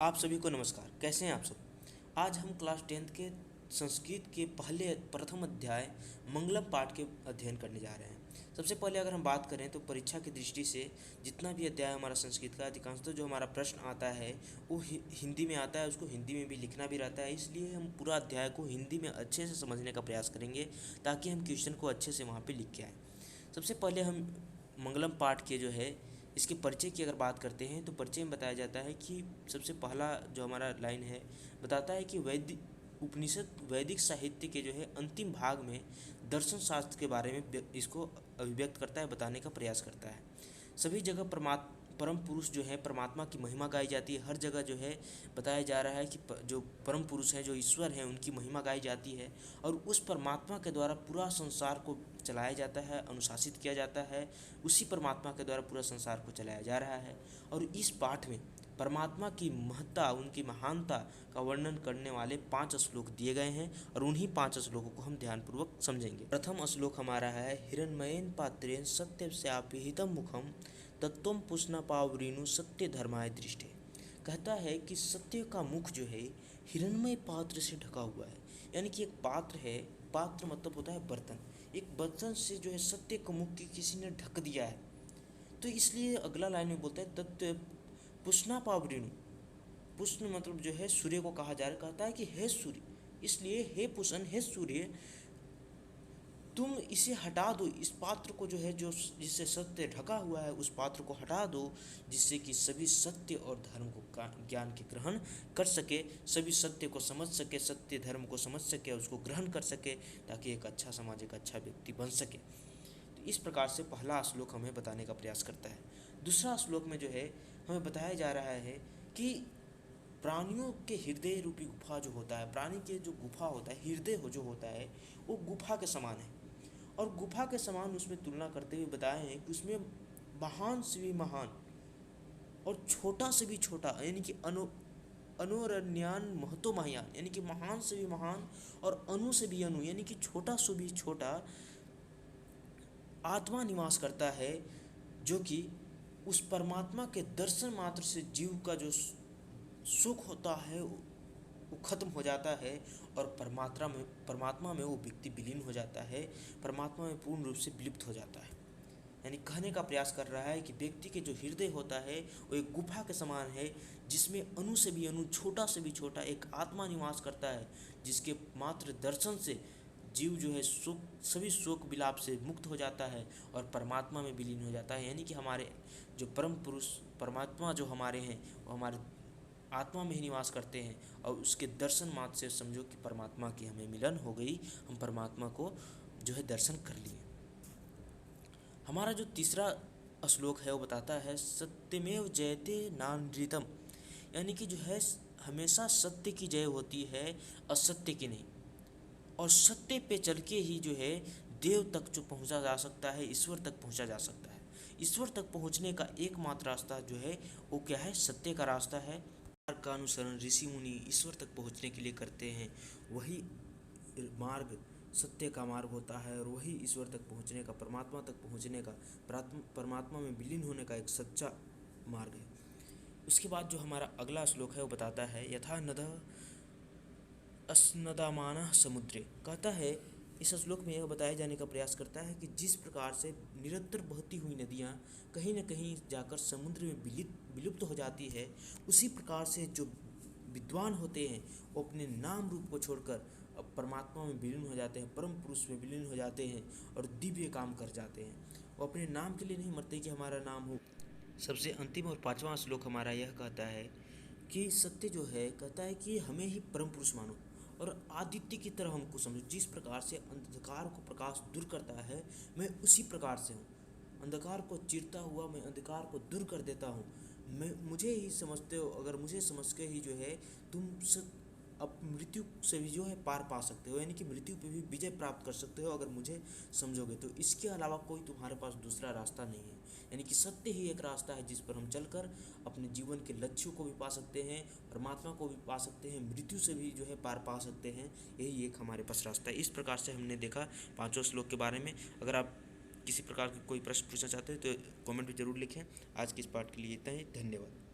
आप सभी को नमस्कार। कैसे हैं आप सब। आज हम क्लास 10th के संस्कृत के प्रथम अध्याय मंगलम पाठ के अध्ययन करने जा रहे हैं। सबसे पहले अगर हम बात करें तो परीक्षा की दृष्टि से जितना भी अध्याय हमारा संस्कृत का अधिकांशतः जो हमारा प्रश्न आता है वो हिंदी में आता है, उसको हिंदी में भी लिखना भी रहता है। इसलिए हम पूरा अध्याय को हिंदी में अच्छे से समझने का प्रयास करेंगे ताकि हम क्वेश्चन को अच्छे से वहाँ पर लिख के आएँ। सबसे पहले हम मंगलम पाठ के जो है इसके परिचय की अगर बात करते हैं तो परिचय में बताया जाता है कि सबसे पहला जो हमारा लाइन है बताता है कि वैदिक साहित्य के जो है अंतिम भाग में दर्शन शास्त्र के बारे में इसको अभिव्यक्त करता है, बताने का प्रयास करता है। सभी जगह परम पुरुष जो है परमात्मा की महिमा गाई जाती है। हर जगह जो है बताया जा रहा है कि जो परम पुरुष हैं, जो ईश्वर हैं, उनकी महिमा गाई जाती है और उस परमात्मा के द्वारा पूरा संसार को चलाया जाता है, अनुशासित किया जाता है। उसी परमात्मा के द्वारा पूरा संसार को चलाया जा रहा है। और इस पाठ में परमात्मा की महत्ता, उनकी महानता का वर्णन करने वाले 5 श्लोक दिए गए हैं और उन्हीं 5 श्लोकों को हम ध्यानपूर्वक समझेंगे। प्रथम श्लोक हमारा है हिरण्मयेन पात्रेण सत्यस्यापिहितं मुखम तत्त्वं पुष्णपावृणु सत्य धर्माय दृष्टे। कहता है कि सत्य का मुख जो है हिरण्मय पात्र से ढका हुआ है। यानी कि एक पात्र है, पात्र मतलब होता है बर्तन, एक बर्तन से जो है सत्य का मुख किसी ने ढक दिया है। तो इसलिए अगला लाइन में बोलता है तत्व पुष्णापावृणु। पुष्ण मतलब जो है सूर्य को कहा जा रहा है। कहता है कि हे सूर्य, इसलिए हे पुष्ण, हे सूर्य, तुम इसे हटा दो, इस पात्र को जो है जो जिससे सत्य ढका हुआ है उस पात्र को हटा दो, जिससे कि सभी सत्य और धर्म को ज्ञान के ग्रहण कर सके, सभी सत्य को समझ सके, सत्य धर्म को समझ सके, उसको ग्रहण कर सके, ताकि एक अच्छा समाज, एक अच्छा व्यक्ति बन सके। तो इस प्रकार से पहला श्लोक हमें बताने का प्रयास करता है। दूसरा श्लोक में जो है हमें बताया जा रहा है कि प्राणियों के हृदय रूपी गुफा जो होता है, प्राणी के जो गुफा होता है, हृदय हो जो होता है, वो गुफा के समान है। और गुफा के समान उसमें तुलना करते हुए बताए हैं कि उसमें महान से भी महान और छोटा से भी छोटा, यानी कि अनोरण्यान महतो महायान, यानी कि महान से भी महान और अणु से भी अणु, यानी कि छोटा से भी छोटा आत्मा निवास करता है, जो कि उस परमात्मा के दर्शन मात्र से जीव का जो सुख होता है वो खत्म हो जाता है और परमात्मा में वो व्यक्ति विलीन हो जाता है, परमात्मा में पूर्ण रूप से विलुप्त हो जाता है। यानी कहने का प्रयास कर रहा है कि व्यक्ति के जो हृदय होता है वो एक गुफा के समान है, जिसमें अणु से भी अणु, छोटा से भी छोटा एक आत्मा निवास करता है, जिसके मात्र दर्शन से जीव जो है सभी शोक विलाप से मुक्त हो जाता है और परमात्मा में विलीन हो जाता है। यानी कि हमारे जो परम पुरुष परमात्मा जो हमारे हैं वो हमारे आत्मा में ही निवास करते हैं और उसके दर्शन मात्र से समझो कि परमात्मा की हमें मिलन हो गई, हम परमात्मा को जो है दर्शन कर लिए। हमारा जो तीसरा श्लोक है वो बताता है सत्यमेव जयते नानृतम, यानी कि जो है हमेशा सत्य की जय होती है, असत्य की नहीं। और सत्य पे चल के ही जो है देव तक जो पहुंचा जा सकता है, ईश्वर तक पहुंचा जा सकता है। ईश्वर तक पहुंचने का एकमात्र रास्ता जो है वो क्या है, सत्य का रास्ता है। मार्ग का अनुसरण ऋषि मुनि ईश्वर तक पहुंचने के लिए करते हैं, वही मार्ग सत्य का मार्ग होता है और वही ईश्वर तक पहुंचने का, परमात्मा तक पहुंचने का, परमात्मा में विलीन होने का एक सच्चा मार्ग है। उसके बाद जो हमारा अगला श्लोक है वो बताता है यथा नदः अस्नदामानः समुद्रे। कहता है, इस श्लोक में यह बताए जाने का प्रयास करता है कि जिस प्रकार से निरंतर बहती हुई नदियाँ कहीं न कहीं जाकर समुद्र में विलुप्त हो जाती है, उसी प्रकार से जो विद्वान होते हैं वो अपने नाम रूप को छोड़कर अब परमात्मा में विलीन हो जाते हैं, परम पुरुष में विलीन हो जाते हैं और दिव्य काम कर जाते हैं। वो अपने नाम के लिए नहीं मरते कि हमारा नाम हो। सबसे अंतिम और 5वां श्लोक हमारा यह कहता है कि सत्य जो है कहता है कि हमें ही परम पुरुष मानो और आदित्य की तरह हमको समझो। जिस प्रकार से अंधकार को प्रकाश दूर करता है, मैं उसी प्रकार से हूँ। अंधकार को चीरता हुआ मैं अंधकार को दूर कर देता हूँ। मुझे ही समझते हो, अगर मुझे समझ के ही जो है तुम अब मृत्यु से भी जो है पार पा सकते हो, यानी कि मृत्यु पे भी विजय प्राप्त कर सकते हो अगर मुझे समझोगे तो। इसके अलावा कोई तुम्हारे पास दूसरा रास्ता नहीं है। यानी कि सत्य ही एक रास्ता है जिस पर हम चलकर अपने जीवन के लक्ष्यों को भी पा सकते हैं, परमात्मा को भी पा सकते हैं, मृत्यु से भी जो है पार पा सकते हैं। यही एक हमारे पास रास्ता है। इस प्रकार से हमने देखा 5 श्लोक के बारे में। अगर आप किसी प्रकार के कोई प्रश्न पूछना चाहते हैं तो कमेंट में ज़रूर लिखें। आज के इस पाठ के लिए इतना ही। धन्यवाद।